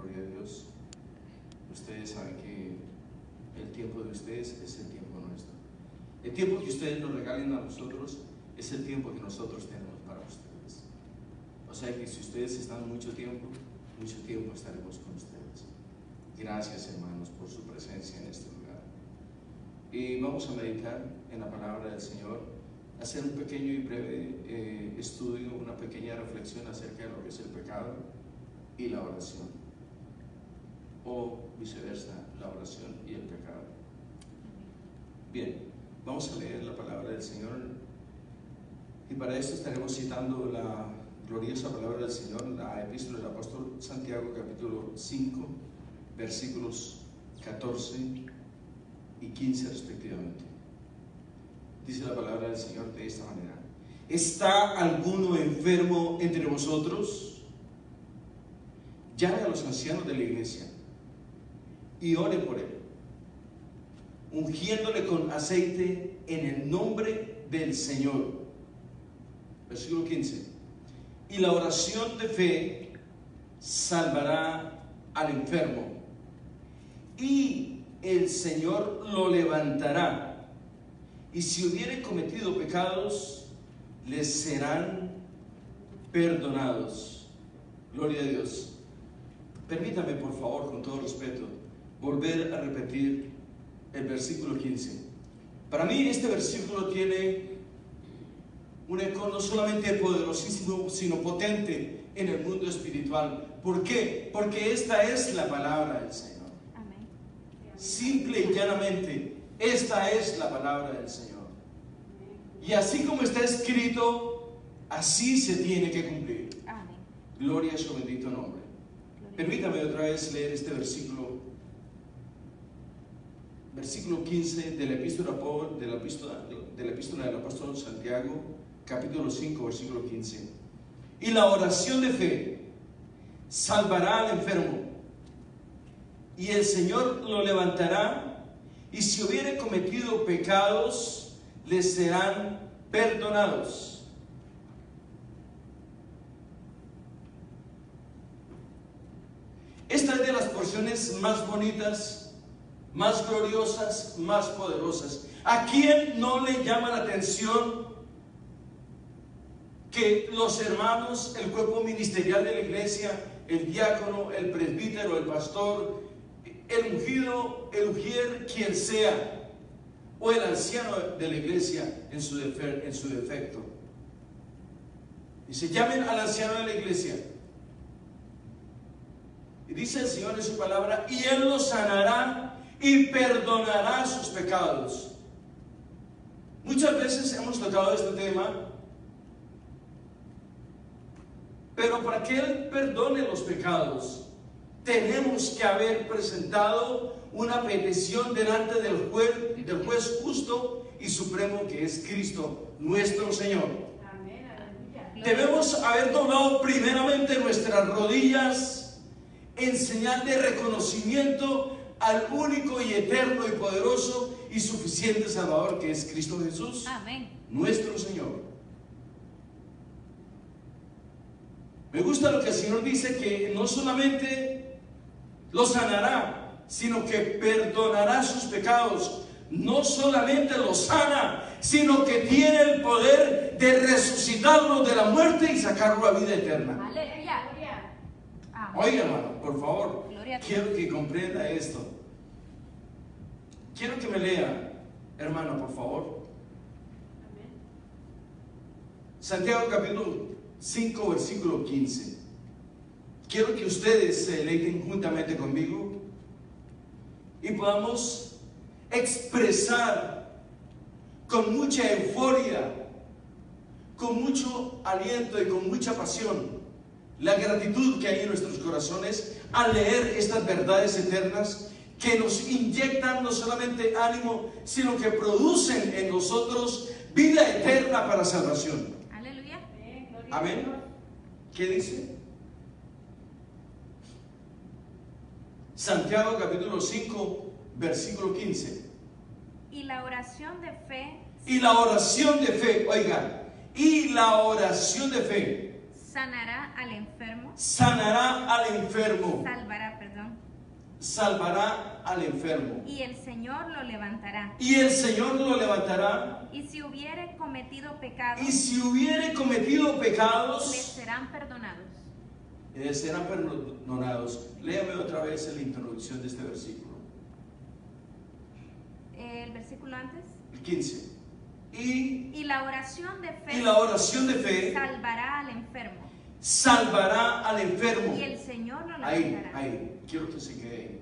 gloria a Dios. Ustedes saben que el tiempo de ustedes es el tiempo nuestro. El tiempo que ustedes nos regalen a nosotros es el tiempo que nosotros tenemos para ustedes. O sea que si ustedes están mucho tiempo estaremos con ustedes. Gracias, hermanos, por su presencia en este lugar. Y vamos a meditar en la palabra del Señor, hacer un pequeño y breve estudio, una pequeña reflexión acerca de lo que es el pecado y la oración, o viceversa, la oración y el pecado. Bien, vamos a leer la palabra del Señor, y para esto estaremos citando la gloriosa palabra del Señor, la epístola del apóstol Santiago, capítulo 5, versículos 14 y 15 respectivamente. Dice la palabra del Señor de esta manera: ¿está alguno enfermo entre vosotros? Llame a los ancianos de la iglesia y ore por él, ungiéndole con aceite en el nombre del Señor. Versículo 15: y la oración de fe salvará al enfermo, y el Señor lo levantará, y si hubiere cometido pecados, les serán perdonados. Gloria a Dios. Permítame, por favor, con todo respeto, volver a repetir el versículo 15. Para mí este versículo tiene un eco no solamente poderosísimo, sino potente en el mundo espiritual. ¿Por qué? Porque esta es la palabra del Señor. Amén. Simple y llanamente, esta es la palabra del Señor. Y así como está escrito, así se tiene que cumplir. Amén. Gloria a su bendito nombre. Permítame otra vez leer este versículo 15 de la epístola del apóstol Santiago, capítulo 5, versículo 15. Y la oración de fe salvará al enfermo, y el Señor lo levantará, y si hubiere cometido pecados, les serán perdonados. Esta es de las porciones más bonitas, más gloriosas, más poderosas. ¿A quién no le llama la atención que los hermanos, el cuerpo ministerial de la iglesia, el diácono, el presbítero, el pastor, el ungido, el ujier, quien sea, o el anciano de la iglesia en su defecto? Dice: llamen al anciano de la iglesia. Y dice el Señor en su palabra: y Él los sanará y perdonará sus pecados. Muchas veces hemos tocado este tema, pero para que Él perdone los pecados, tenemos que haber presentado una petición delante del juez justo y supremo, que es Cristo nuestro Señor. Amén, aleluya. Debemos haber doblado primeramente nuestras rodillas en señal de reconocimiento al único y eterno y poderoso y suficiente Salvador, que es Cristo Jesús, Amén. nuestro Señor. Me gusta lo que el Señor dice, que no solamente lo sanará, sino que perdonará sus pecados. No solamente lo sana, sino que tiene el poder de resucitarlo de la muerte y sacarlo a vida eterna. Aleluya. Amén. Oiga, hermano, por favor, Gloria a Dios. quiero que comprenda esto. Quiero que me lea, hermano, por favor, Amén. Santiago capítulo 5, versículo 15. Quiero que ustedes se deleiten juntamente conmigo y podamos expresar con mucha euforia, con mucho aliento y con mucha pasión la gratitud que hay en nuestros corazones al leer estas verdades eternas que nos inyectan no solamente ánimo, sino que producen en nosotros vida eterna para salvación. Aleluya. Amén, gloria a Amén. Dios. ¿Qué dice? Santiago capítulo 5, versículo 15. Y la oración de fe Y la oración de fe, oiga, y la oración de fe sanará al enfermo, sanará al enfermo, salvará, perdón, salvará al enfermo. y el Señor lo levantará. Y el Señor lo levantará. Y si hubiere cometido pecados, Y si hubiere cometido les pecados, serán perdonados. serán perdonados. Léame otra vez en la introducción de este versículo. El versículo antes. El 15. Y la oración de fe, la oración de fe salvará al enfermo. salvará al enfermo. Y el Señor lo Ahí, levantará. ahí, quiero que se quede ahí.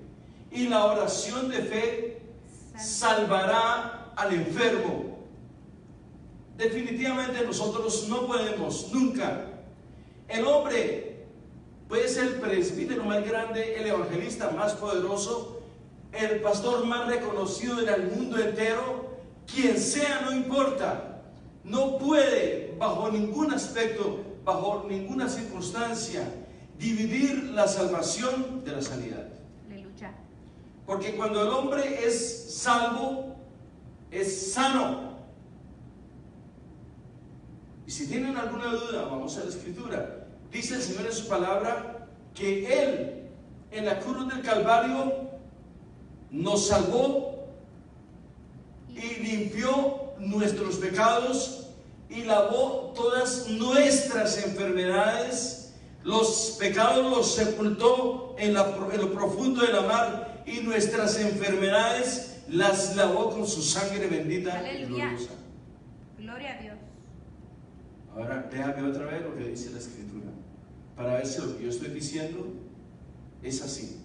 Y la oración de fe salvará al enfermo. Definitivamente nosotros no podemos nunca. El hombre puede ser el presbítero más grande, el evangelista más poderoso, el pastor más reconocido en el mundo entero, quien sea, no importa. No puede bajo ningún aspecto, bajo ninguna circunstancia, dividir la salvación de la sanidad. Aleluya. Porque cuando el hombre es salvo, es sano. Y si tienen alguna duda, vamos a la escritura. Dice el Señor en su palabra que Él en la cruz del Calvario nos salvó y limpió nuestros pecados y lavó todas nuestras enfermedades. Los pecados los sepultó en lo profundo de la mar y nuestras enfermedades las lavó con su sangre bendita. Aleluya. Y gloriosa. Gloria a Dios. Ahora déjame otra vez lo que dice la escritura, para ver si lo que yo estoy diciendo es así.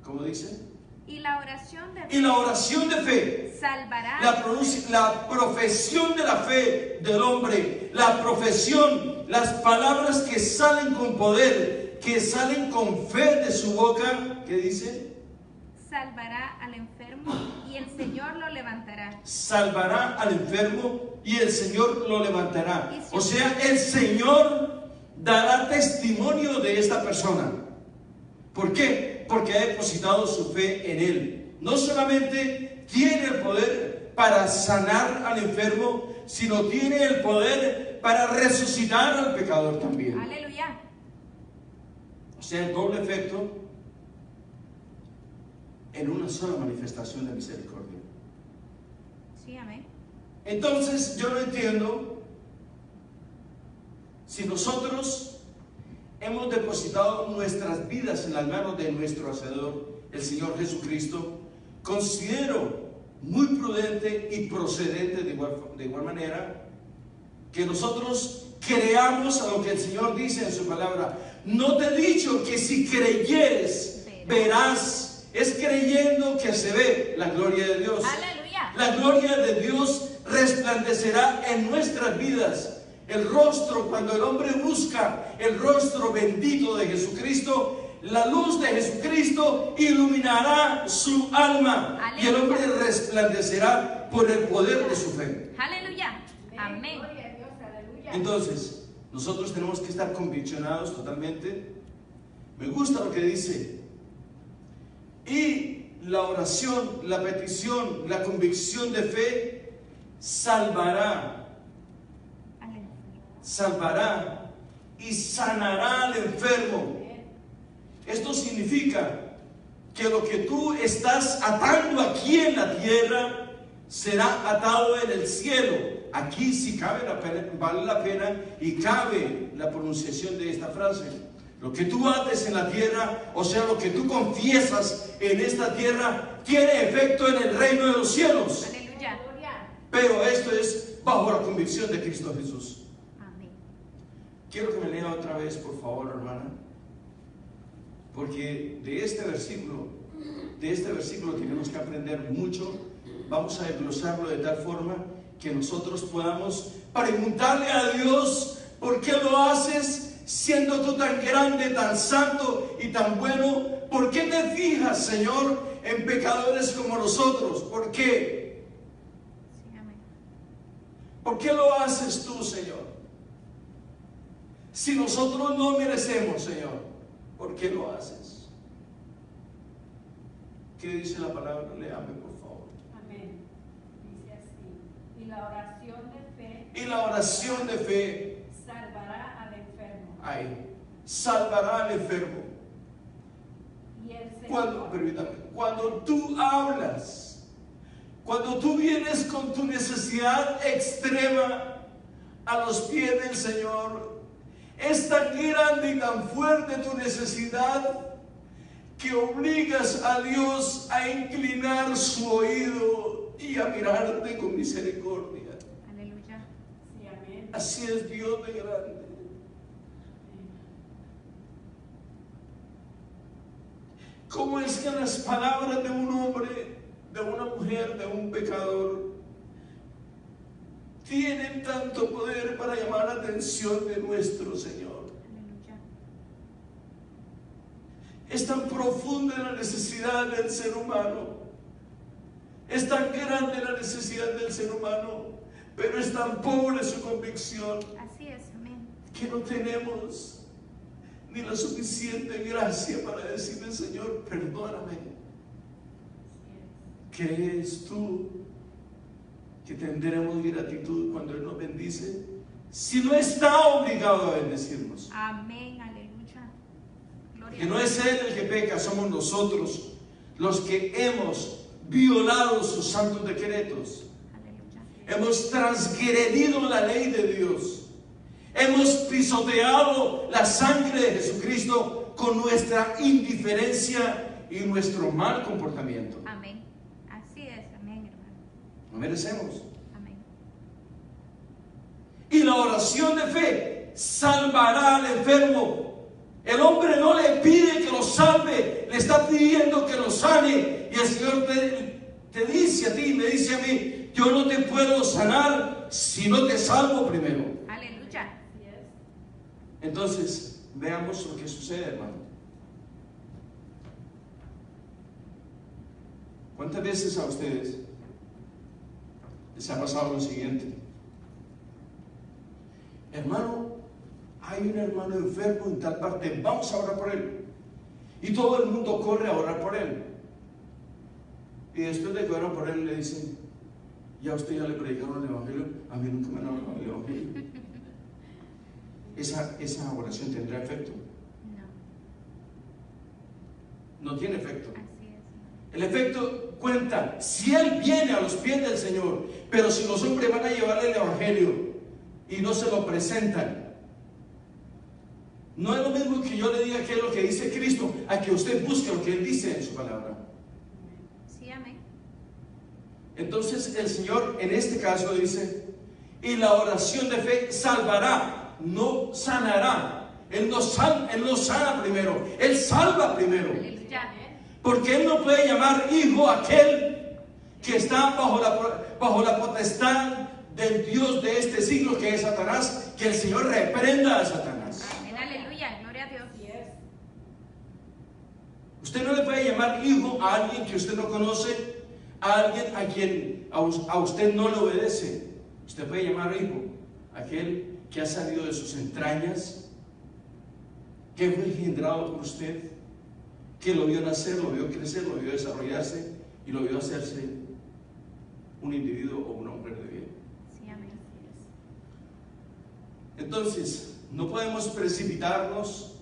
¿Cómo dice? Y la oración de fe, Y la oración de fe, salvará. la profesión de la fe del hombre, la profesión, las palabras que salen con poder, que salen con fe de su boca, ¿qué dice? Salvará al enfermo y el Señor lo levantará. Salvará al enfermo y el Señor lo levantará. O sea, el Señor dará testimonio de esta persona. ¿Por qué? Porque ha depositado su fe en Él. No solamente tiene el poder para sanar al enfermo, sino tiene el poder para resucitar al pecador también. Aleluya. O sea, el doble efecto en una sola manifestación de misericordia. Sí, amén. Entonces yo no entiendo si nosotros hemos depositado nuestras vidas en las manos de nuestro Hacedor, el Señor Jesucristo. Considero muy prudente y procedente de igual manera que nosotros creamos a lo que el Señor dice en su palabra. No te he dicho que si creyeres verás. Es creyendo que se ve la gloria de Dios. Aleluya. La gloria de Dios resplandecerá en nuestras vidas. El rostro, cuando el hombre busca el rostro bendito de Jesucristo, la luz de Jesucristo iluminará su alma. Aleluya. Y el hombre resplandecerá por el poder de su fe. Aleluya. Amén. Gloria a Dios, aleluya. Entonces, nosotros tenemos que estar conviccionados totalmente. Me gusta lo que dice. Y la oración, la petición, la convicción de fe salvará y sanará al enfermo. Esto significa que lo que tú estás atando aquí en la tierra será atado en el cielo. Aquí sí cabe vale la pena y cabe la pronunciación de esta frase. Lo que tú ates en la tierra, o sea, lo que tú confiesas en esta tierra, tiene efecto en el reino de los cielos. Aleluya. Pero esto es bajo la convicción de Cristo Jesús. Amén. Quiero que me lea otra vez, por favor, hermana. Porque de este versículo tenemos que aprender mucho. Vamos a desglosarlo de tal forma que nosotros podamos preguntarle a Dios, ¿por qué lo haces? Siendo tú tan grande, tan santo y tan bueno, ¿por qué te fijas, Señor, en pecadores como nosotros? ¿Por qué? Sí, amén. ¿Por qué lo haces tú, Señor? Si nosotros no merecemos, Señor, ¿por qué lo haces? ¿Qué dice la palabra? Léame, por favor. Amén. Dice así. Y la oración de fe Y la oración de fe, salvará al enfermo. ahí, salvará al enfermo. Y el Señor. Cuando tú hablas, cuando tú vienes con tu necesidad extrema a los pies del Señor, es tan grande y tan fuerte tu necesidad que obligas a Dios a inclinar su oído y a mirarte con misericordia. Aleluya. Sí, amén. Así es Dios de grande. ¿Cómo es que las palabras de un hombre, de una mujer, de un pecador tienen tanto poder para llamar la atención de nuestro Señor? Aleluya. Es tan profunda la necesidad del ser humano, es tan grande la necesidad del ser humano, pero es tan pobre su convicción Así es, amén. que no tenemos ni la suficiente gracia para decirle: Señor, perdóname. ¿Crees tú que tendremos gratitud cuando Él nos bendice? Si no está obligado a bendecirnos. Amén, aleluya. Gloria Que no es Él el que peca, somos nosotros los que hemos violado sus santos decretos. Aleluya. Hemos transgredido la ley de Dios. Hemos pisoteado la sangre de Jesucristo con nuestra indiferencia y nuestro mal comportamiento. Amén. Así es, amén, hermano. No merecemos. Amén. Y la oración de fe salvará al enfermo. El hombre no le pide que lo salve, le está pidiendo que lo sane. Y el Señor te dice a ti, me dice a mí: yo no te puedo sanar si no te salvo primero. Aleluya. Así es. Entonces, veamos lo que sucede, hermano. ¿Cuántas veces a ustedes les ha pasado lo siguiente? Hermano, hay un hermano enfermo en tal parte, vamos a orar por él. Y todo el mundo corre a orar por él. Y después de que oran por él, le dicen: ¿ya a usted ya le predicaron el evangelio? A mí nunca me han hablado del evangelio. Esa oración tendrá efecto. No. No tiene efecto. Así es. El efecto cuenta si él viene a los pies del Señor, pero si los hombres van a llevarle el evangelio y no se lo presentan, no es lo mismo que yo le diga qué es lo que dice Cristo, a que usted busque lo que Él dice en su palabra. Sí, amén. Entonces el Señor en este caso dice: y la oración de fe salvará, no sanará. Él no sana primero, Él salva primero. Aleluya. Porque Él no puede llamar hijo a aquel que está bajo la potestad del Dios de este siglo, que es Satanás. Que el Señor reprenda a Satanás. Amén, aleluya. Gloria a Dios. Así es. Usted no le puede llamar hijo a alguien que usted no conoce, a alguien a quien a usted no le obedece. Usted puede llamar hijo a aquel que ha salido de sus entrañas, que fue engendrado por usted, que lo vio nacer, lo vio crecer, lo vio desarrollarse y lo vio hacerse un individuo o un hombre de bien. Sí, amén. Entonces, no podemos precipitarnos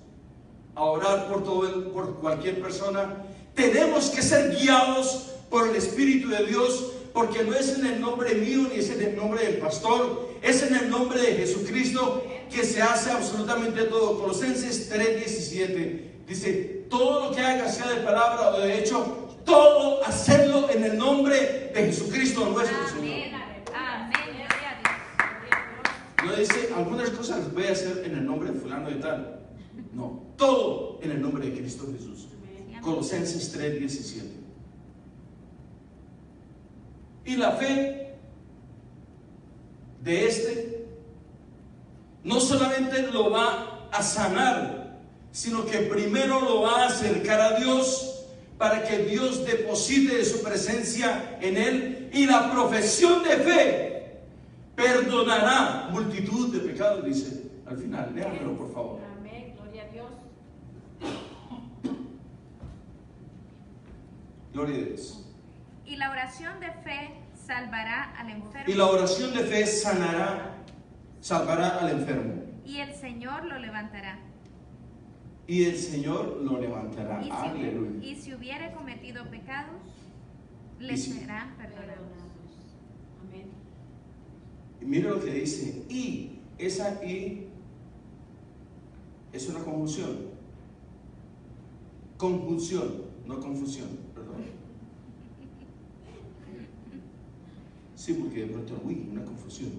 a orar por cualquier persona. Tenemos que ser guiados por el Espíritu de Dios, porque no es en el nombre mío ni es en el nombre del pastor, es en el nombre de Jesucristo que se hace absolutamente todo. Colosenses 3:17 dice: todo lo que haga, sea de palabra o de hecho, todo hacedlo en el nombre de Jesucristo nuestro Señor. Amén. Amén. Gloria a Dios. No dice: algunas cosas las voy a hacer en el nombre de fulano de tal. No, todo en el nombre de Cristo Jesús. Sí, amén. Colosenses 3:17. Y la fe de este no solamente lo va a sanar, sino que primero lo va a acercar a Dios, para que Dios deposite de su presencia en él. Y la profesión de fe perdonará multitud de pecados, dice al final. Léanmelo, por favor. Amén. Gloria a Dios. Gloria a Dios. Y la oración de fe salvará al enfermo. Y la oración de fe sanará, salvará al enfermo. Y el Señor lo levantará. y el Señor lo levantará. Aleluya. Y si hubiere cometido pecados, le Y si- serán perdonados. Amén. Y mira lo que dice, y, esa y es una conjunción. Conjunción, no confusión, perdón. Sí, porque de pronto, una confusión.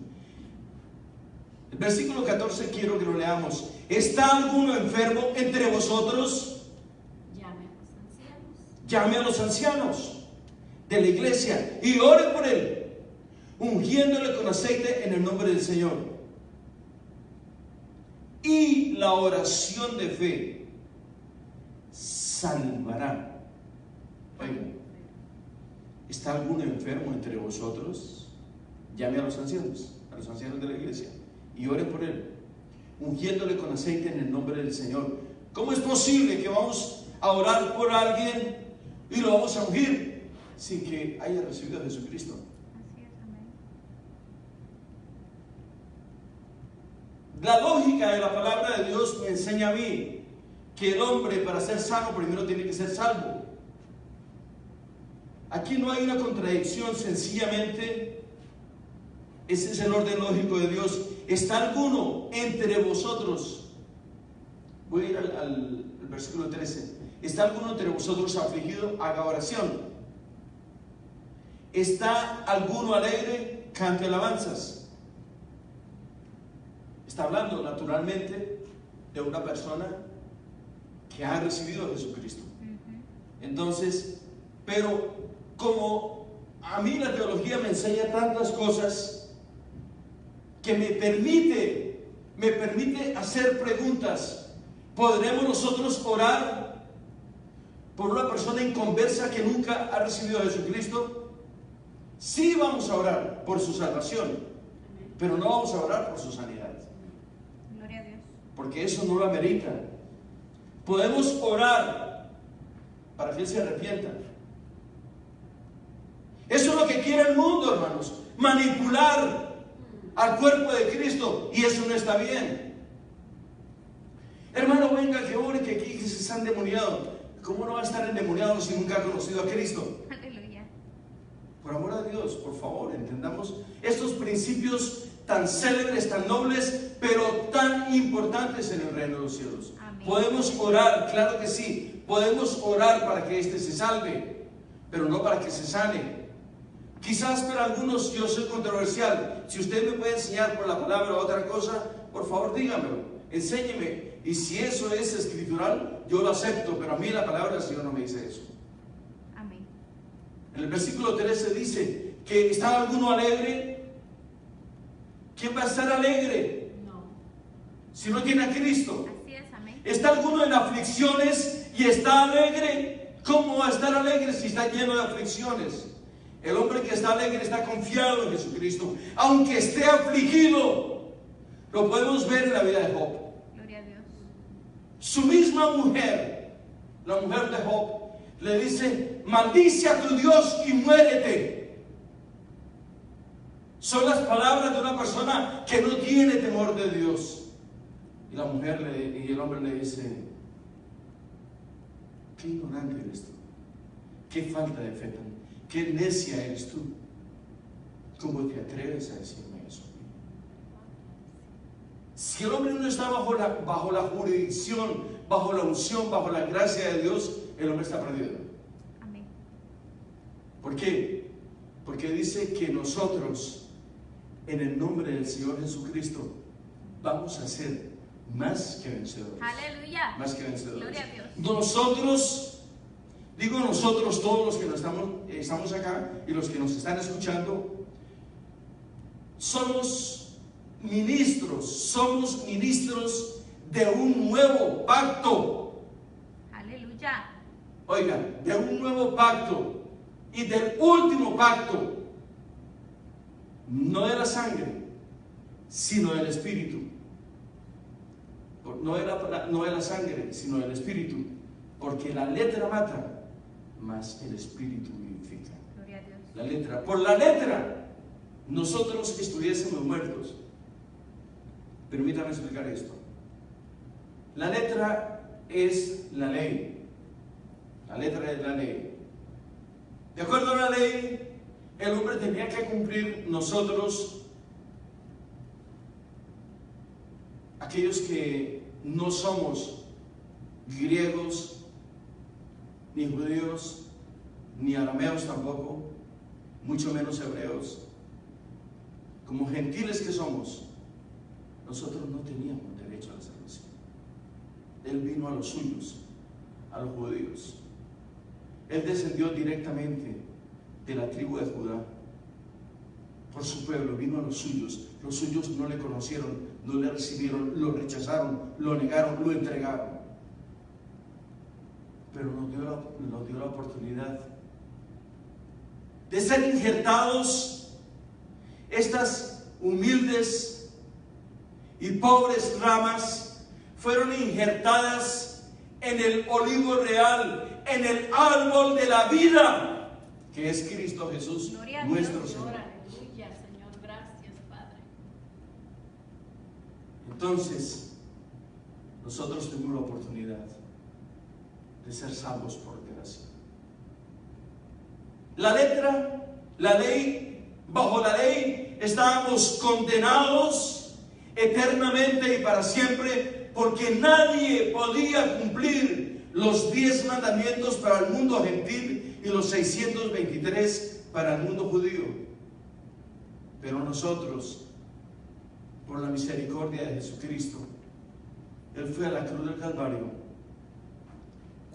El versículo 14 quiero que lo leamos. ¿Está alguno enfermo entre vosotros? Llame a los ancianos. Llame a los ancianos de la iglesia y ore por él, ungiéndole con aceite en el nombre del Señor. Y la oración de fe salvará. Oigan, ¿está alguno enfermo entre vosotros? Llame a los ancianos de la iglesia, y ore por él, ungiéndole con aceite en el nombre del Señor. ¿Cómo es posible que vamos a orar por alguien y lo vamos a ungir sin que haya recibido a Jesucristo? Así es, amén. La lógica de la palabra de Dios me enseña a mí que el hombre, para ser sano, primero tiene que ser salvo. Aquí no hay una contradicción, sencillamente ese es el orden lógico de Dios. ¿Está alguno entre vosotros? Voy a ir al versículo 13. ¿Está alguno entre vosotros afligido? Haga oración. ¿Está alguno alegre? Cante alabanzas. Está hablando naturalmente de una persona que ha recibido a Jesucristo. Entonces, pero como a mí la teología me enseña tantas cosas que me permite hacer preguntas, ¿podremos nosotros orar por una persona inconversa que nunca ha recibido a Jesucristo? Sí, vamos a orar por su salvación, pero no vamos a orar por su sanidad, Gloria a Dios. porque eso no lo amerita. Podemos orar para que él se arrepienta. Eso es lo que quiere el mundo, hermanos, manipular al cuerpo de Cristo, y eso no está bien. Hermano, venga que ore, que aquí se está endemoniado. ¿Cómo no va a estar endemoniado si nunca ha conocido a Cristo? Aleluya. Por amor a Dios, por favor, entendamos estos principios tan célebres, tan nobles, pero tan importantes en el reino de los cielos. Amén. Podemos orar, claro que sí, podemos orar para que éste se salve, pero no para que se sane. Quizás para algunos yo soy controversial. Si usted me puede enseñar por la palabra otra cosa, por favor dígamelo, enséñeme. Y si eso es escritural, yo lo acepto, pero a mí la palabra del Señor no me dice eso. Amén. En el versículo 13 dice que ¿está alguno alegre? ¿Quién va a estar alegre No. si no tiene a Cristo? Así es, amén. ¿Está alguno en aflicciones y está alegre? ¿Cómo va a estar alegre si está lleno de aflicciones? El hombre que está alegre está confiado en Jesucristo, aunque esté afligido. Lo podemos ver en la vida de Job. Gloria a Dios. Su misma mujer, la mujer de Job, le dice: maldice a tu Dios y muérete. Son las palabras de una persona que no tiene temor de Dios. Y la mujer y el hombre le dice: qué ignorante eres tú, qué falta de fe, qué necia eres tú. ¿Cómo te atreves a decirme eso? Si el hombre no está bajo la jurisdicción, bajo la unción, bajo la gracia de Dios, el hombre está perdido. Amén. ¿Por qué? Porque dice que nosotros, en el nombre del Señor Jesucristo, vamos a ser más que vencedores. Aleluya. Más que vencedores. Gloria a Dios. Nosotros, digo nosotros, todos los que estamos acá y los que nos están escuchando, somos ministros de un nuevo pacto. Aleluya. Oigan, de un nuevo pacto y del último pacto, no de la sangre, sino del Espíritu. No de la sangre, sino del Espíritu, porque la letra mata, mas el Espíritu vivifica. Gloria a Dios. La letra, por la letra, nosotros estuviésemos muertos. Permítame explicar esto. La letra es la ley. La letra es la ley. De acuerdo a la ley, el hombre tenía que cumplir. Nosotros, aquellos que no somos griegos, ni judíos, ni arameos tampoco, mucho menos hebreos, como gentiles que somos, nosotros no teníamos derecho a la salvación. Él vino a los suyos, a los judíos. Él descendió directamente de la tribu de Judá. Por su pueblo, vino a los suyos. Los suyos no le conocieron, no le recibieron, lo rechazaron, lo negaron, lo entregaron. Pero nos dio la oportunidad de ser injertados. Estas humildes y pobres ramas fueron injertadas en el olivo real, en el árbol de la vida, que es Cristo Jesús, nuestro Señor. Aleluya, Señor, gracias, Padre. Entonces, nosotros tuvimos la oportunidad de ser salvos por gracia. La letra, la ley, bajo la ley estábamos condenados eternamente y para siempre, porque nadie podía cumplir los 10 mandamientos para el mundo gentil y los 623 para el mundo judío. Pero nosotros, por la misericordia de Jesucristo, Él fue a la cruz del Calvario,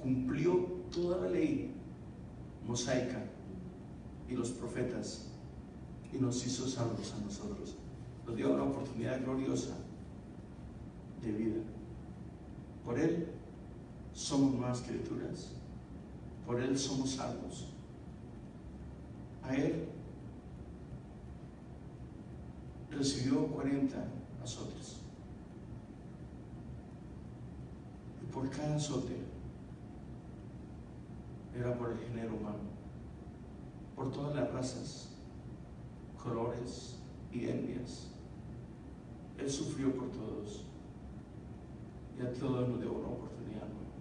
cumplió toda la ley mosaica y los profetas y nos hizo salvos a nosotros. Nos dio una oportunidad gloriosa de vida. Por Él somos nuevas criaturas. Por Él somos salvos. A Él recibió 40 azotes. Y por cada azote era por el género humano, por todas las razas, colores y etnias. Él sufrió por todos y a todos nos dio una oportunidad nueva.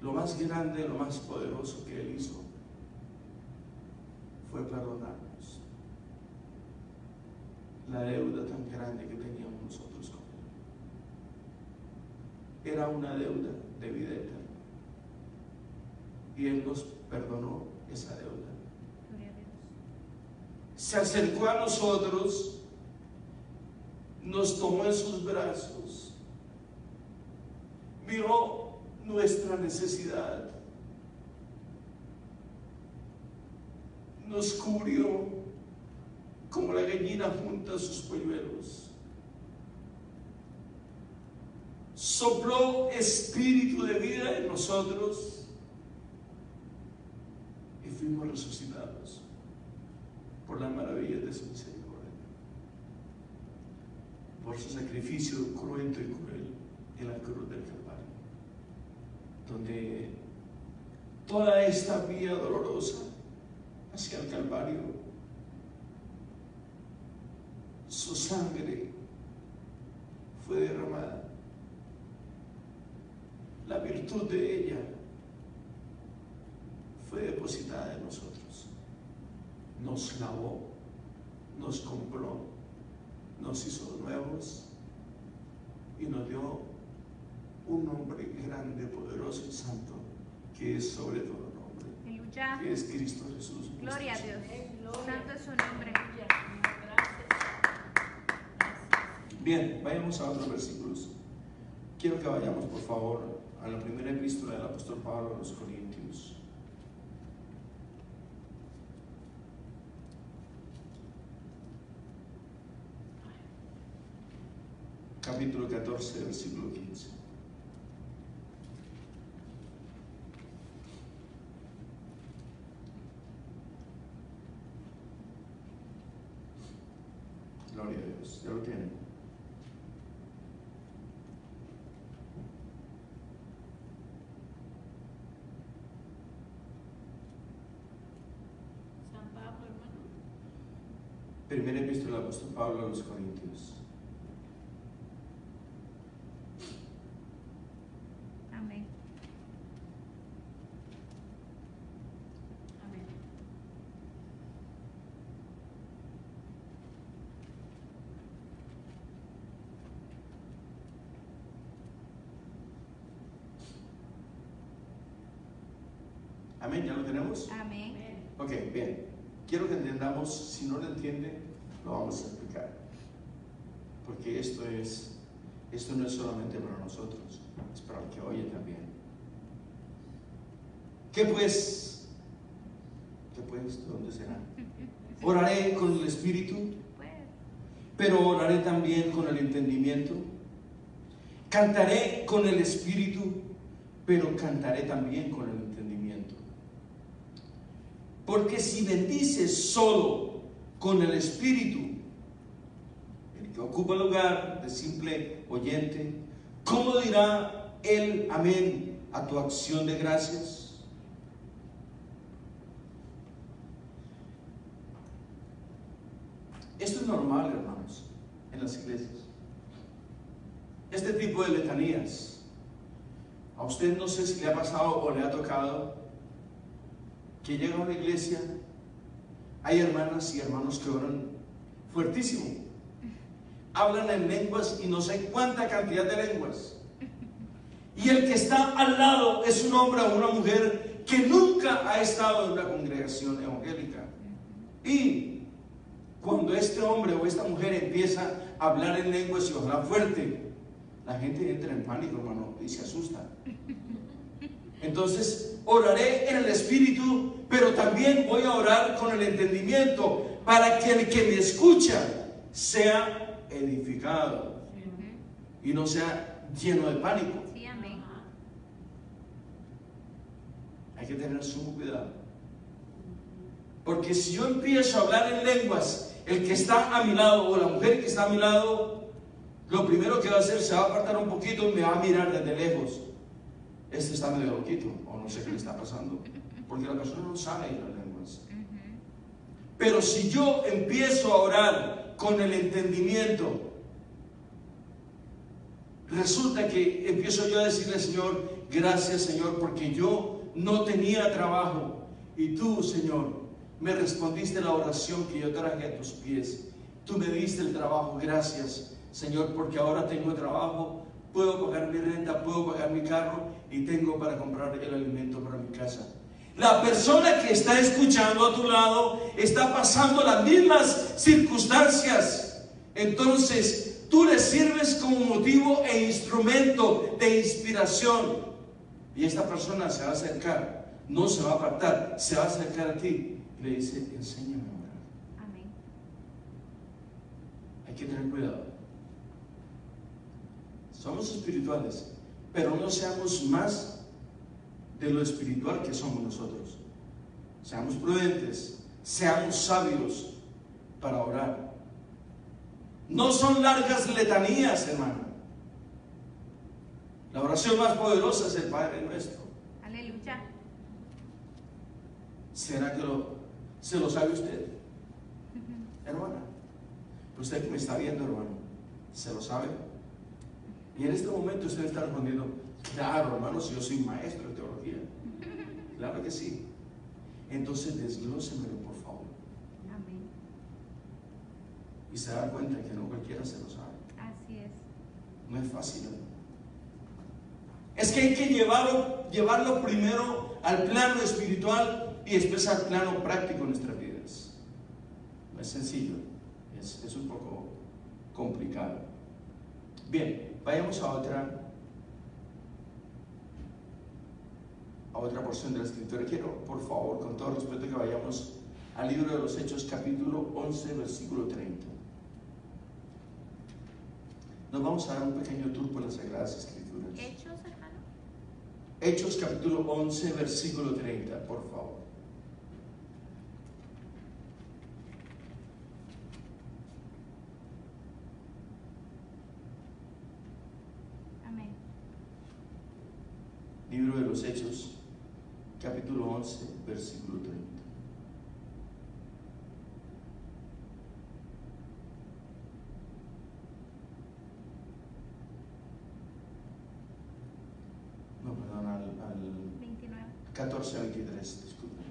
Lo más grande, lo más poderoso que Él hizo fue perdonarnos la deuda tan grande que teníamos nosotros con Él. Era una deuda de vida eterna y Él nos perdonó esa deuda. Se acercó a nosotros, nos tomó en sus brazos, miró nuestra necesidad, nos cubrió como la gallina junta sus polluelos, sopló espíritu de vida en nosotros y fuimos resucitados por las maravillas de su misericordia, por su sacrificio cruento y cruel en la cruz del Calvario, donde toda esta vía dolorosa hacia el Calvario, su sangre fue derramada, la virtud de ella fue depositada en nosotros. Nos lavó, nos compró, nos hizo nuevos y nos dio un nombre grande, poderoso y santo, que es sobre todo nombre, Aleluya. que es Cristo Jesús. Gloria a Dios. Santo es su nombre. Aleluya, Señor, gracias. Bien, vayamos a otros versículos. Quiero que vayamos, por favor, a la primera epístola del apóstol Pablo a los Corintios. Capítulo 14, versículo 15. Gloria a Dios, ya lo tienen. San Pablo, hermano. Primera epístola del apóstol Pablo a los Corintios. Amén, ¿ya lo tenemos? Amén. Amén. Ok, bien. Quiero que entendamos, si no lo entiende, lo vamos a explicar. Porque esto no es solamente para nosotros, es para el que oye también. ¿Qué pues? ¿Dónde será? Oraré con el espíritu, Pues, pero oraré también con el entendimiento. Cantaré con el espíritu, pero cantaré también con el entendimiento. Porque si bendices solo con el espíritu, el que ocupa el lugar de simple oyente, ¿cómo dirá él amén a tu acción de gracias? Esto es normal, hermanos, en las iglesias. Este tipo de letanías, a usted no sé si le ha pasado o le ha tocado que llega a una iglesia, hay hermanas y hermanos que oran fuertísimo, hablan en lenguas y no sé cuánta cantidad de lenguas, y el que está al lado es un hombre o una mujer que nunca ha estado en una congregación evangélica. Y cuando este hombre o esta mujer empieza a hablar en lenguas y hablar fuerte, la gente entra en pánico, hermano, y se asusta. Entonces, oraré en el espíritu, pero también voy a orar con el entendimiento, para que el que me escucha sea edificado y no sea lleno de pánico. sí, amén. Ajá. Hay que tener sumo cuidado. Porque si yo empiezo a hablar en lenguas, el que está a mi lado o la mujer que está a mi lado, lo primero que va a hacer, se va a apartar un poquito y me va a mirar desde lejos. Este está medio loquito, o no sé qué le está pasando, porque la persona no sabe las lenguas. Pero si yo empiezo a orar con el entendimiento, resulta que empiezo yo a decirle, Señor, gracias, Señor, porque yo no tenía trabajo y tú, Señor, me respondiste la oración que yo traje a tus pies. Tú me diste el trabajo, gracias, Señor, porque ahora tengo trabajo, puedo pagar mi renta, puedo pagar mi carro y tengo para comprar el alimento para mi casa. La persona que está escuchando a tu lado está pasando las mismas circunstancias. Entonces, tú le sirves como motivo e instrumento de inspiración. Y esta persona se va a acercar, no se va a apartar, se va a acercar a ti. Le dice, enséñame a orar. Amén. Hay que tener cuidado. Somos espirituales, pero no seamos más de lo espiritual que somos nosotros. Seamos prudentes, seamos sabios para orar. No son largas letanías, hermano. La oración más poderosa es el Padre Nuestro. Aleluya. ¿Será que se lo sabe usted, hermana? Usted que me está viendo, hermano, ¿se lo sabe? Y en este momento usted está respondiendo, claro, hermano, si yo soy maestro de teología. Claro que sí. Entonces desglósemelo, por favor. Amén. Y se da cuenta que no cualquiera se lo sabe. Así es. No es fácil, ¿no? Es que hay que llevarlo primero al plano espiritual y después al plano práctico de nuestras vidas. No es sencillo, es un poco complicado. Bien, vayamos a otra porción de la escritura. Quiero, por favor, con todo respeto, que vayamos al libro de los Hechos, capítulo 11, versículo 30. Nos vamos a dar un pequeño tour por las Sagradas Escrituras. Hechos, hermano. Hechos, capítulo 11, versículo 30, por favor. Amén. Libro de los Hechos, capítulo 11, versículo 30. No, perdón, al 29. 14 a 23, disculpen.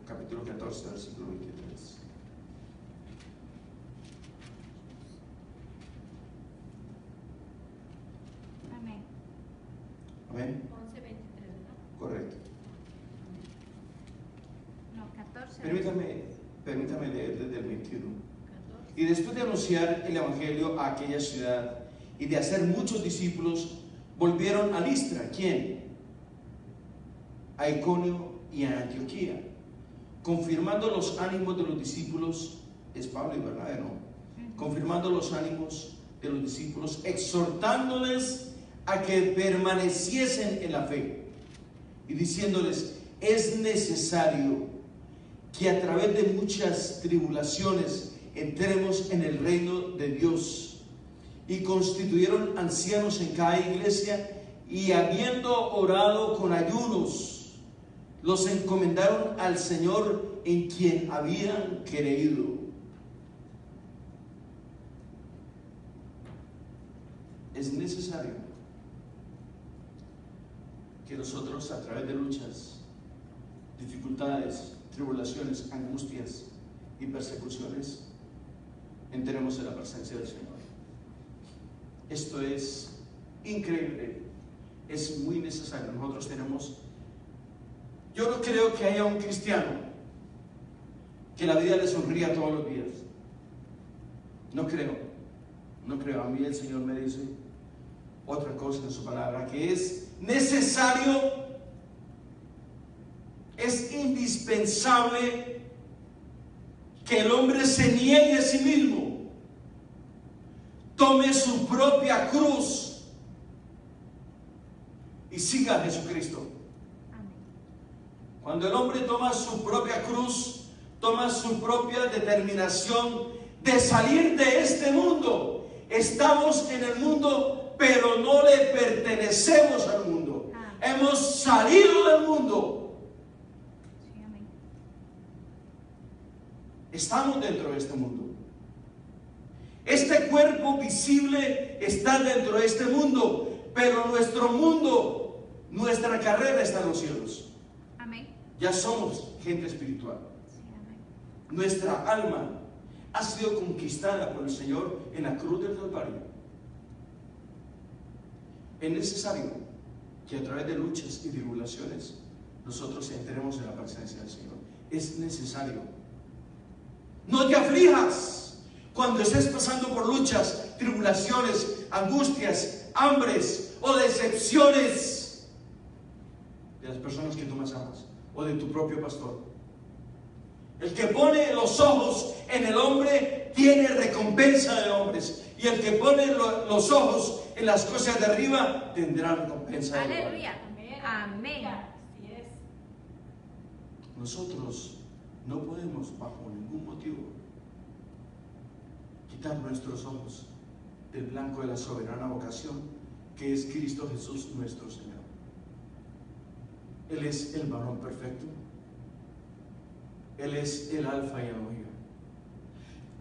Capítulo 14, versículo 23. Amén. Amén. 11:23. 14. Permítame leer desde el 21. 14. Y después de anunciar el evangelio a aquella ciudad y de hacer muchos discípulos, volvieron a Listra. ¿Quién? A Iconio y a Antioquía, confirmando los ánimos de los discípulos. Es Pablo y Bernabé, ¿no? Confirmando los ánimos de los discípulos, exhortándoles a que permaneciesen en la fe y diciéndoles: es necesario que a través de muchas tribulaciones entremos en el reino de Dios. Y constituyeron ancianos en cada iglesia, y habiendo orado con ayunos, los encomendaron al Señor en quien habían creído. Es necesario que nosotros, a través de luchas, dificultades, tribulaciones, angustias y persecuciones, entremos en la presencia del Señor. Esto es increíble, es muy necesario. Nosotros tenemos, yo no creo que haya un cristiano que la vida le sonría todos los días. No creo. A mí el Señor me dice otra cosa en su palabra, que es necesario, es indispensable que el hombre se niegue a sí mismo, tome su propia cruz y siga a Jesucristo. Cuando el hombre toma su propia cruz, toma su propia determinación de salir de este mundo. Estamos en el mundo, pero no le pertenecemos al mundo. Hemos salido del mundo. Estamos dentro de este mundo. Este cuerpo visible está dentro de este mundo, pero nuestro mundo, nuestra carrera está en los cielos. Amén. Ya somos gente espiritual. Sí, amén. Nuestra alma ha sido conquistada por el Señor en la cruz del Calvario. Es necesario que a través de luchas y tribulaciones nosotros entremos en la presencia del Señor. Es necesario. No te aflijas cuando estés pasando por luchas, tribulaciones, angustias, hambres o decepciones de las personas que tú más amas o de tu propio pastor. El que pone los ojos en el hombre tiene recompensa de hombres, y el que pone los ojos en las cosas de arriba tendrá recompensa de hombres. Aleluya. Amén. Así es. Nosotros no podemos bajo ningún motivo quitar nuestros ojos del blanco de la soberana vocación que es Cristo Jesús nuestro Señor. Él es el varón perfecto. Él es el alfa y el omega.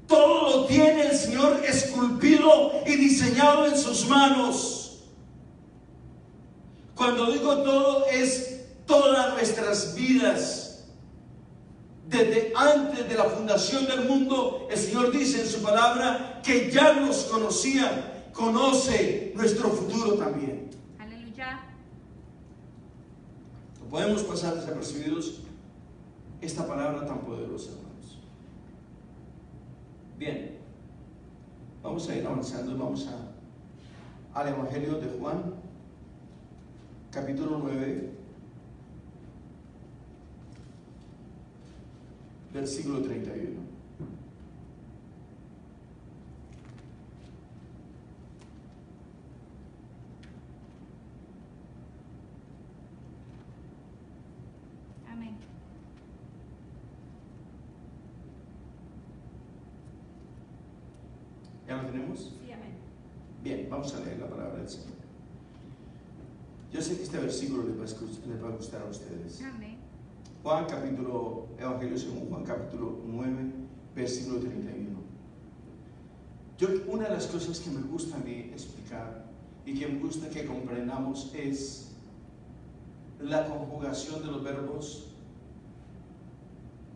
Todo lo tiene el Señor esculpido y diseñado en sus manos. Cuando digo todo, es todas nuestras vidas. Desde antes de la fundación del mundo, el Señor dice en su palabra que ya nos conocía, conoce nuestro futuro también. Aleluya. No podemos pasar desapercibidos esta palabra tan poderosa, hermanos. Bien, vamos a ir avanzando y vamos al Evangelio de Juan, capítulo 9, versículo 31. Amén. ¿Ya lo tenemos? Sí, amén. Bien, vamos a leer la palabra del Señor. Yo sé que este versículo les va a gustar a ustedes. Amén. Evangelio según Juan, capítulo 9, versículo 31. Una de las cosas que me gusta a mí explicar y que me gusta que comprendamos es la conjugación de los verbos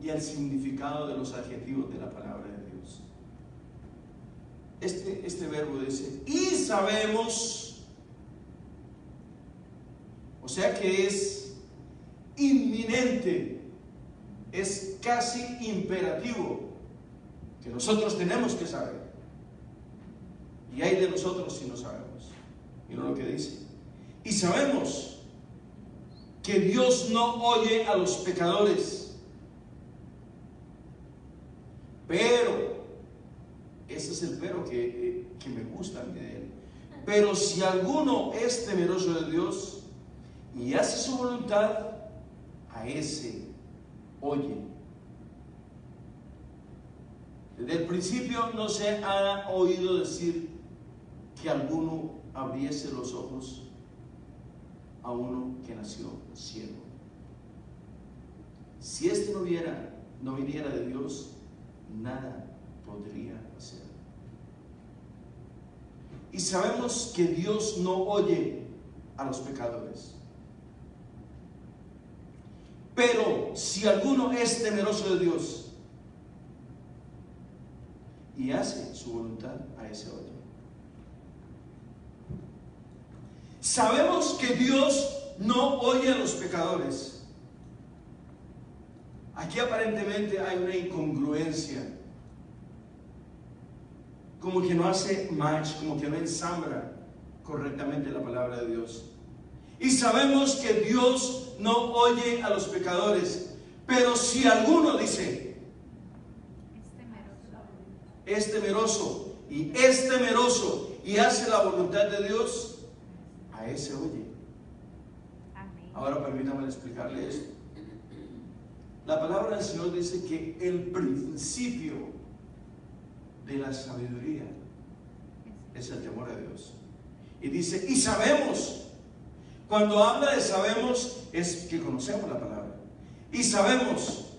y el significado de los adjetivos de la palabra de Dios. Este verbo dice, y sabemos, o sea que es inminente, es casi imperativo que nosotros tenemos que saber. Y hay de nosotros si no sabemos. Mira lo que dice. Y sabemos que Dios no oye a los pecadores. Pero, ese es el pero que me gusta de él. Pero si alguno es temeroso de Dios y hace su voluntad, a ese oye. Desde el principio no se ha oído decir que alguno abriese los ojos a uno que nació ciego. Si este no viniera de Dios, nada podría hacer. Y sabemos que Dios no oye a los pecadores. Pero si alguno es temeroso de Dios y hace su voluntad, a ese oye. Sabemos que Dios no oye a los pecadores. Aquí aparentemente hay una incongruencia. Como que no hace match, como que no ensambla correctamente la palabra de Dios. Y sabemos que Dios no oye a los pecadores. Pero si alguno dice, es temeroso y hace la voluntad de Dios, a ese oye. Amén. Ahora permítame explicarle esto. La palabra del Señor dice que el principio de la sabiduría es el temor a Dios. Y dice, y sabemos. Cuando habla de sabemos, es que conocemos la palabra. Y sabemos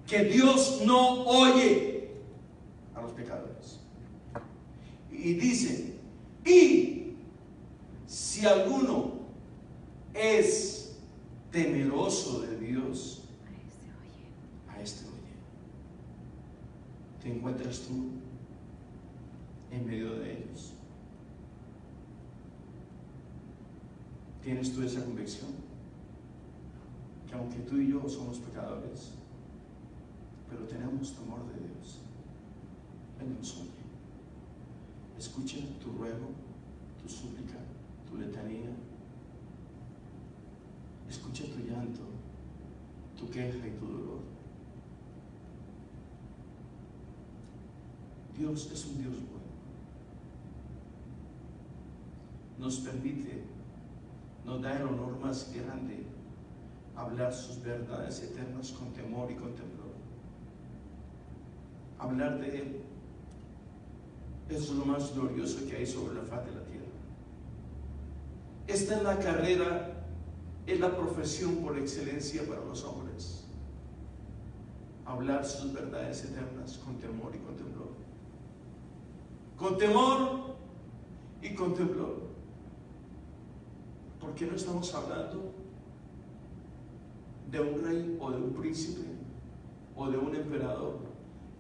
que Dios no oye a los pecadores. Y dice, y si alguno es temeroso de Dios, a este oye. ¿Te encuentras tú en medio de ellos? ¿Tienes tú esa convicción? Que aunque tú y yo somos pecadores, pero tenemos temor de Dios. Él nos oye. Escucha tu ruego, tu súplica, tu letanía. Escucha tu llanto, tu queja y tu dolor. Dios es un Dios bueno. Nos permite, nos da el honor más grande hablar sus verdades eternas con temor y con temblor. Hablar de Él, eso es lo más glorioso que hay sobre la faz de la tierra. Esta es la carrera, es la profesión por excelencia para los hombres. Hablar sus verdades eternas con temor y con temblor. Con temor y con temblor. ¿Por qué no estamos hablando de un rey o de un príncipe o de un emperador?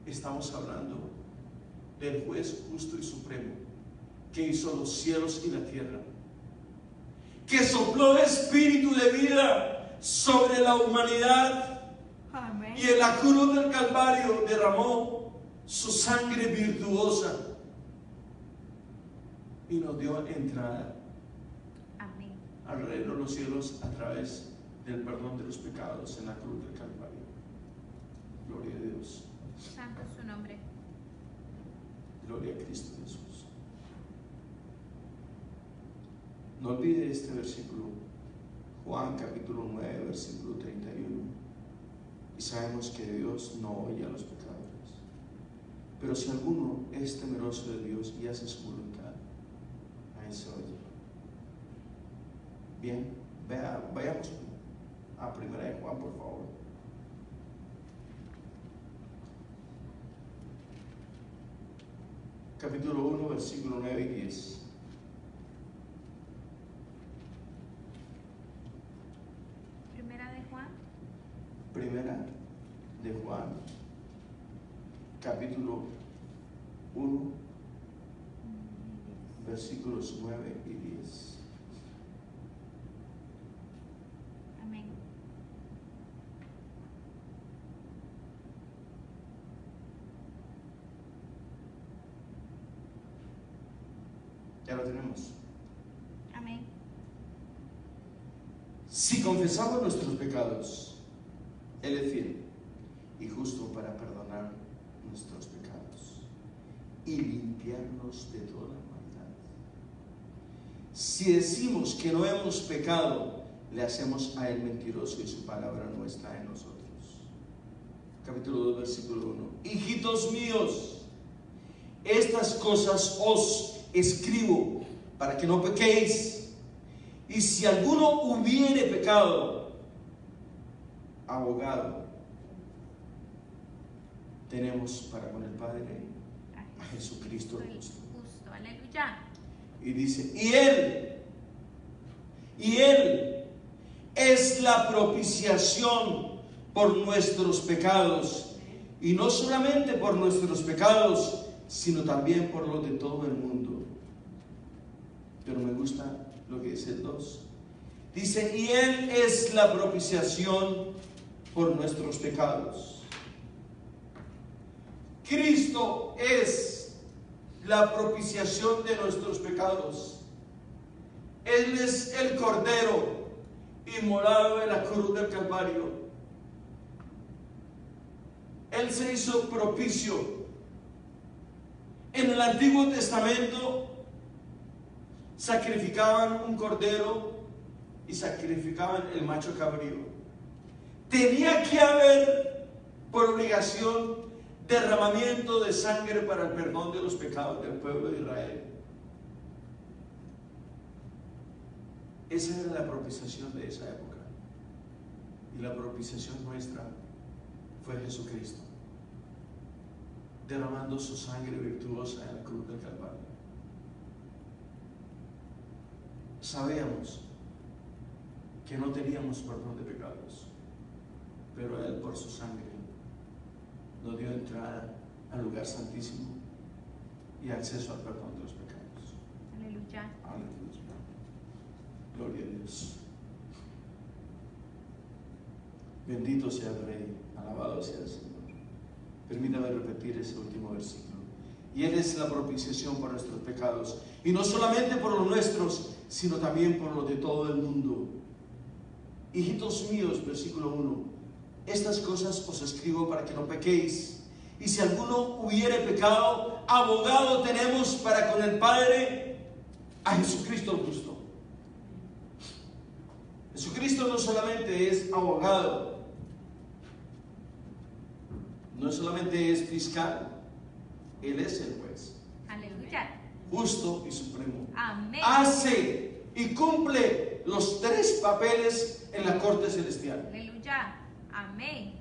Estamos hablando del juez justo y supremo que hizo los cielos y la tierra, que sopló espíritu de vida sobre la humanidad. Amén. Y en la cruz del Calvario derramó su sangre virtuosa y nos dio entrada Amén. al reino de los cielos a través del perdón de los pecados en la cruz del Calvario. Gloria a Dios. Santo es su nombre. Gloria a Cristo Jesús. No olvide este versículo, Juan capítulo 9, versículo 31. Y sabemos que Dios no oye a los pecadores. Pero si alguno es temeroso de Dios y hace su voluntad, a ese oye. Bien, vayamos a primera de Juan, por favor. Capítulo 1, versículo 9 y 10. Primera de Juan. Primera de Juan, capítulo 1, versículos 9 y 10. Amén. Ya lo tenemos. Amén. Si confesamos nuestros pecados, Él es fiel y justo para perdonar nuestros pecados y limpiarnos de toda maldad. Si decimos que no hemos pecado, le hacemos a Él mentiroso y su palabra no está en nosotros. Capítulo 2, versículo 1. Hijitos míos, estas cosas os escribo para que no pequéis. Y si alguno hubiere pecado, abogado tenemos para con el Padre a Jesucristo el justo. Aleluya. Y dice, y Él es la propiciación por nuestros pecados, y no solamente por nuestros pecados, sino también por los de todo el mundo. Pero me gusta lo que dice el 2. Dice, y Él es la propiciación por nuestros pecados. Cristo es la propiciación de nuestros pecados. Él es el Cordero inmolado en la cruz del Calvario. Él se hizo propicio. En el Antiguo Testamento sacrificaban un cordero y sacrificaban el macho cabrío. Tenía que haber, por obligación, derramamiento de sangre para el perdón de los pecados del pueblo de Israel. Esa era la propiciación de esa época. Y la propiciación nuestra fue Jesucristo, derramando su sangre virtuosa en la cruz del Calvario. Sabíamos que no teníamos perdón de pecados, pero Él por su sangre nos dio entrada al lugar santísimo y acceso al perdón de los pecados. Aleluya. Aleluya. Gloria a Dios. Bendito sea el Rey, alabado sea el Señor. Permítame repetir ese último versículo. Y Él es la propiciación por nuestros pecados, y no solamente por los nuestros, sino también por los de todo el mundo. Hijitos míos, versículo 1, estas cosas os escribo para que no pequéis. Y si alguno hubiere pecado, abogado tenemos para con el Padre a Jesucristo el justo. Jesucristo no solamente es abogado, no solamente es fiscal, Él es el juez. Aleluya. Justo y supremo. Amén. Hace y cumple los tres papeles en la corte celestial. Aleluya. Amén.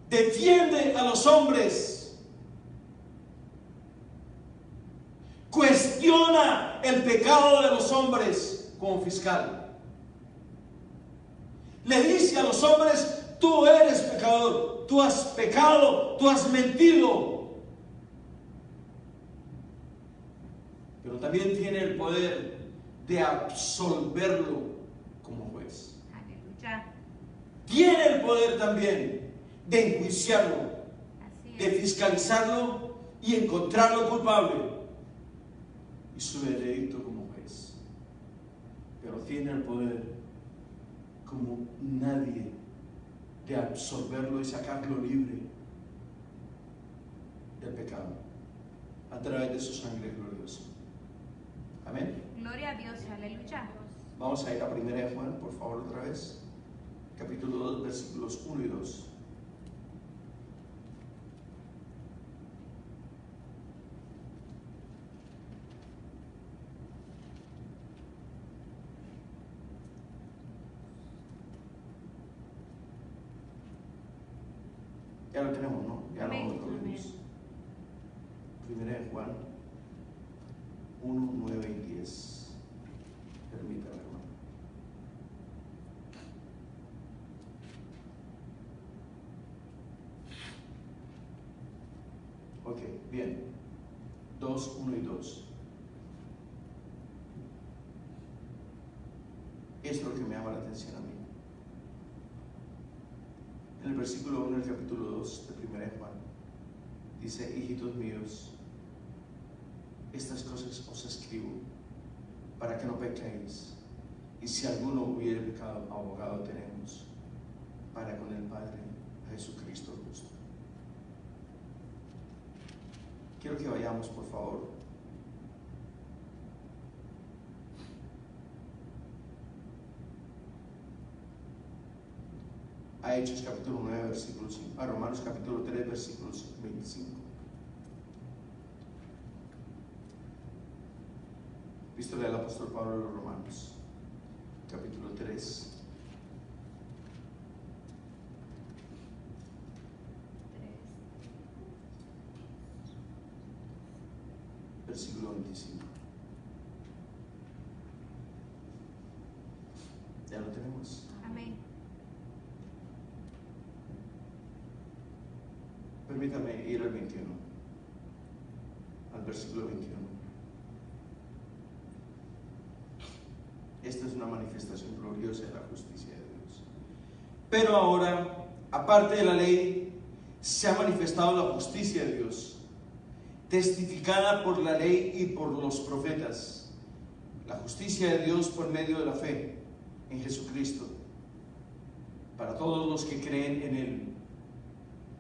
Defiende a los hombres. Cuestiona el pecado de los hombres como fiscal. Le dice a los hombres, tú eres pecador, tú has pecado, tú has mentido. Pero también tiene el poder de absolverlo como juez. Aleluya. Tiene el poder también de enjuiciarlo, Así de es. fiscalizarlo y encontrarlo culpable y su veredicto como juez. Pero tiene el poder como nadie de absorberlo y sacarlo libre del pecado a través de su sangre gloriosa. Amén. Gloria a Dios. Aleluya. Vamos a ir a 1 de Juan, por favor, otra vez. Capítulo 2, versículos 1 y 2. Ya lo tenemos, ¿no? Ya lo Amén. vimos. 1 de Juan 1, 9 y 10. Permítame, hermano. Ok, bien. 2, 1 y 2. Es lo que me llama la atención a mí. En el versículo 1 del capítulo 2 de 1 de Juan, dice, hijitos míos, estas cosas os escribo para que no pequéis. Y si alguno hubiere pecado, abogado tenemos para con el Padre, a Jesucristo justo. Quiero que vayamos, por favor, a Hechos capítulo 9, versículo 5, a Romanos capítulo 3, versículo 25. Epístola del apóstol Pablo a los Romanos, capítulo 3. Versículo 25. ¿Ya lo tenemos? Amén. Permítame ir al 21, al versículo 21. Esta es una manifestación gloriosa de la justicia de Dios. Pero ahora, aparte de la ley, se ha manifestado la justicia de Dios, testificada por la ley y por los profetas. La justicia de Dios por medio de la fe en Jesucristo, para todos los que creen en Él,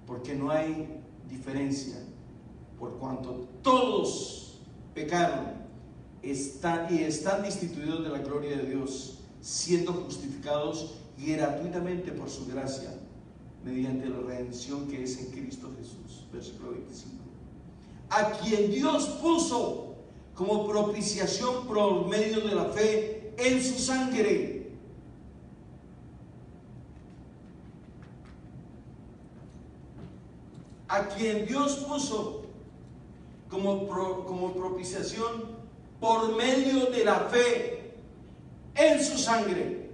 porque no hay diferencia, por cuanto todos pecaron y están destituidos de la gloria de Dios, siendo justificados gratuitamente por su gracia, mediante la redención que es en Cristo Jesús. Versículo 25. A quien Dios puso como propiciación por medio de la fe en su sangre. A quien Dios puso como propiciación por medio de la fe en su sangre.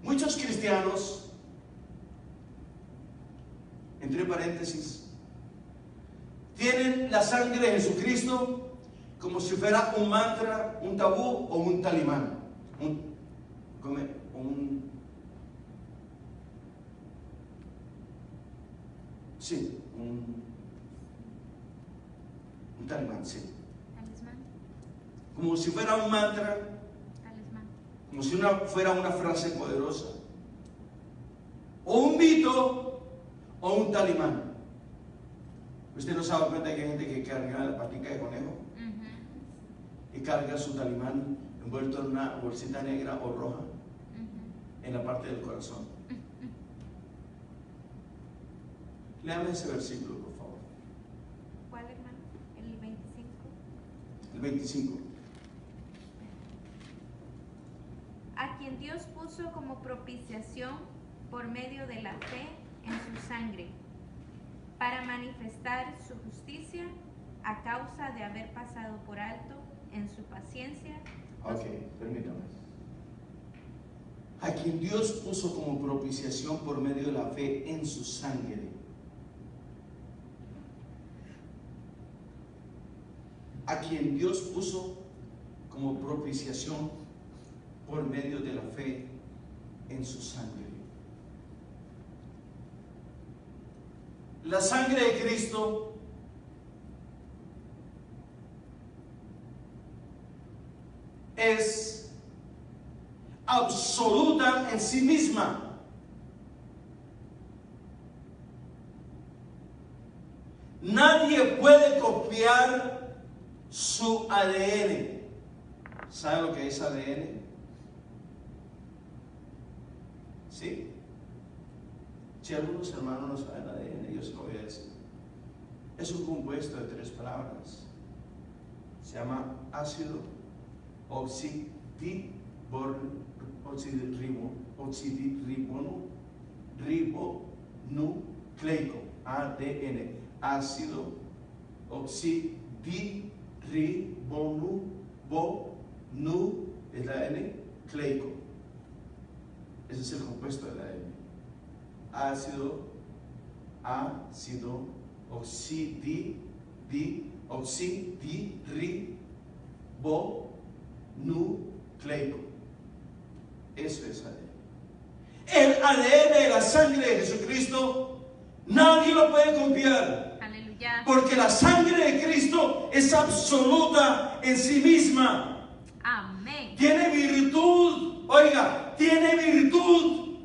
Muchos cristianos, entre paréntesis, tienen la sangre de Jesucristo como si fuera un mantra, un tabú o un talimán. Un talimán, sí. Talismán. Como si fuera un mantra, Talismán. como si fuera una frase poderosa, o un mito, o un talimán. ¿Usted no se ha dado cuenta que hay gente que carga la patica de conejo? Y carga su talimán envuelto en una bolsita negra o roja en la parte del corazón. Léame ese versículo, por favor. ¿Cuál, hermano? El 25. El 25. A quien Dios puso como propiciación por medio de la fe en su sangre, para manifestar su justicia a causa de haber pasado por alto en su paciencia. Ok, permítame. A quien Dios puso como propiciación por medio de la fe en su sangre. A quien Dios puso como propiciación por medio de la fe en su sangre. La sangre de Cristo es absoluta en sí misma. Nadie puede copiar su ADN. ¿Sabe lo que es ADN? ¿Sí? Si algunos hermanos no saben ADN, yo se lo voy a decir. Es un compuesto de 3 palabras. Se llama ácido oxirribonucleico, ADN. Ácido es la N, cleico. Ese es el compuesto de la N. Ácido oxirribonucleico. Eso es ADN. El ADN de la sangre de Jesucristo nadie lo puede copiar. Aleluya. Aleluya. Porque la sangre de Cristo es absoluta en sí misma. Amén. Tiene virtud, oiga, tiene virtud.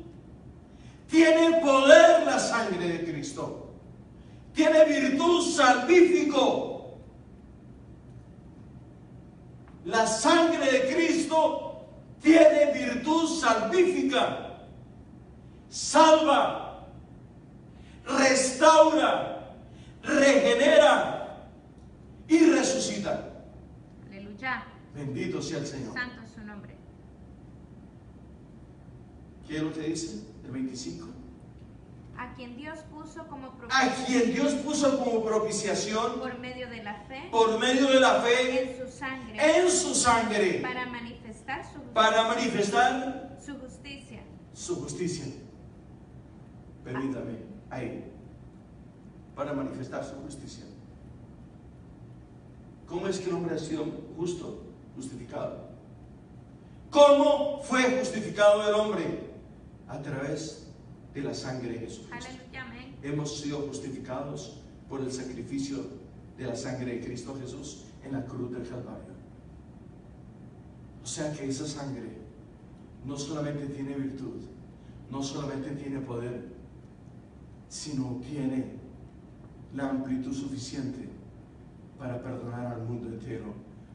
Tiene poder la sangre de Cristo. Tiene virtud salvífico. La sangre de Cristo tiene virtud salvífica. Salva, restaura, regenera y resucita. Aleluya. Bendito sea el Señor. Santo es su nombre. ¿Qué es lo que dice? El 25. A quien Dios puso como A propiciación quien Dios puso como propiciación por medio de la fe por medio de la fe en su sangre para manifestar manifestar su justicia. su justicia. Permítame, ahí, para manifestar su justicia. ¿Cómo es que el hombre ha sido justo, justificado? ¿Cómo fue justificado el hombre? A través de la sangre de Jesucristo. Aleluya, amén. Hemos sido justificados por el sacrificio de la sangre de Cristo Jesús en la cruz del Calvario. O sea que esa sangre no solamente tiene virtud, no solamente tiene poder, sino tiene la amplitud suficiente para perdonar al mundo entero,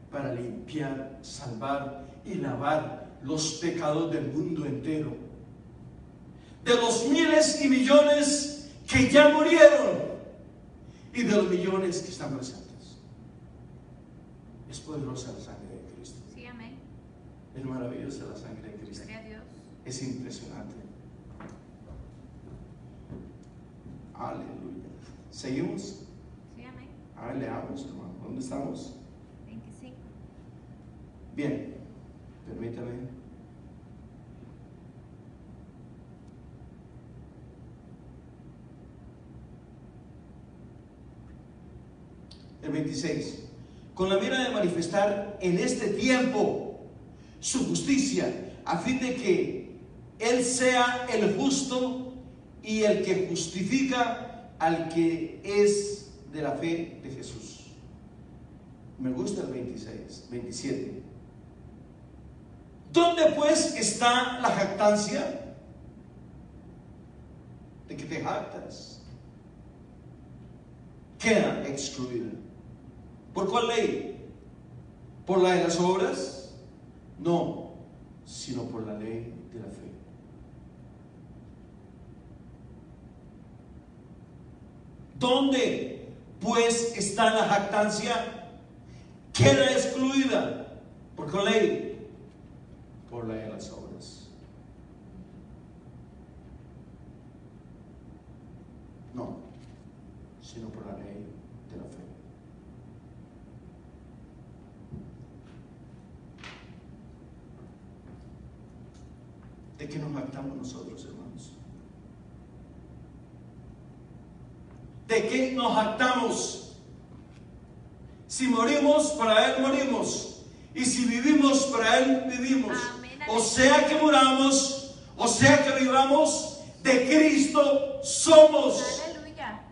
para limpiar, salvar y lavar los pecados del mundo entero, de los miles y millones que ya murieron y de los millones que están presentes. Es poderosa la sangre de Cristo. Sí, amén. Es maravillosa la sangre de Cristo. Gloria a Dios. Es impresionante. Aleluya. ¿Seguimos? Sí, amén. A ver, leamos, hermano. ¿Dónde estamos? 25. Bien, permítame. El 26. Con la mira de manifestar en este tiempo su justicia, a fin de que Él sea el justo y el que justifica al que es de la fe de Jesús. Me gusta el 26, 27. ¿Dónde pues está la jactancia? ¿De que te jactas? Queda excluida. ¿Por cuál ley? ¿Por la de las obras? No, sino por la ley de la fe. ¿Dónde pues está la jactancia? Queda excluida. ¿Por cuál ley? Por la de las obras. No, sino por la ley de la fe. ¿De qué nos jactamos nosotros, hermanos? ¿De qué nos jactamos? Si morimos, para Él morimos. Y si vivimos, para Él vivimos. Amén. O sea que muramos, o sea que vivamos, de Cristo somos. Aleluya.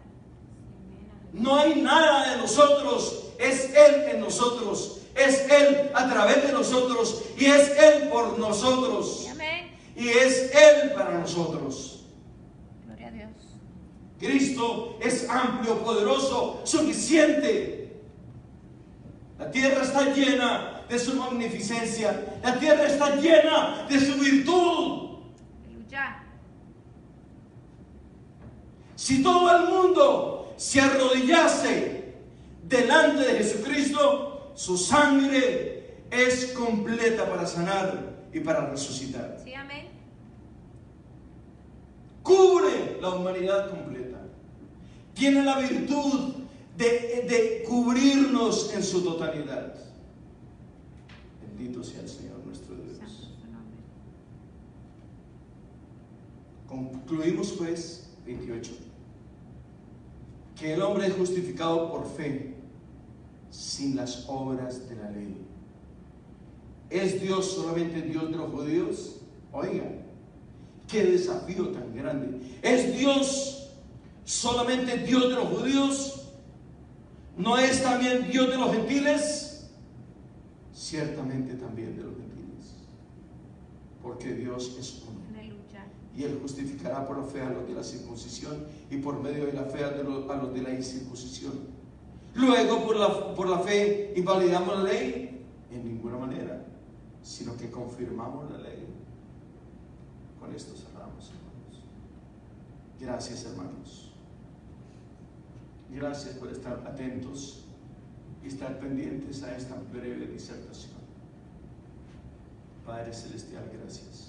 No hay nada de nosotros, es Él en nosotros, es Él a través de nosotros y es Él por nosotros Amén. y es Él para nosotros. Gloria a Dios. Cristo es amplio, poderoso, suficiente. La tierra está llena de su magnificencia, la tierra está llena de su virtud. Aleluya. Si todo el mundo se arrodillase delante de Jesucristo, su sangre es completa para sanar y para resucitar. Sí, amén. Cubre la humanidad completa. Tiene la virtud de cubrirnos en su totalidad. Bendito sea el Señor nuestro Dios. Santo es su nombre. Concluimos pues, 28, que el hombre es justificado por fe, sin las obras de la ley. ¿Es Dios solamente Dios de los judíos? Oiga, qué desafío tan grande. ¿Es Dios solamente Dios de los judíos? ¿No es también Dios de los gentiles? Ciertamente también de los gentiles, porque Dios es uno. Aleluya. Y Él justificará por la fe a los de la circuncisión y por medio de la fe a los de la incircuncisión. Luego, por la fe invalidamos la ley, en ninguna manera, sino que confirmamos la ley. Con esto cerramos, hermanos. Gracias, hermanos. Gracias por estar atentos y estar pendientes a esta breve disertación. Padre Celestial, gracias.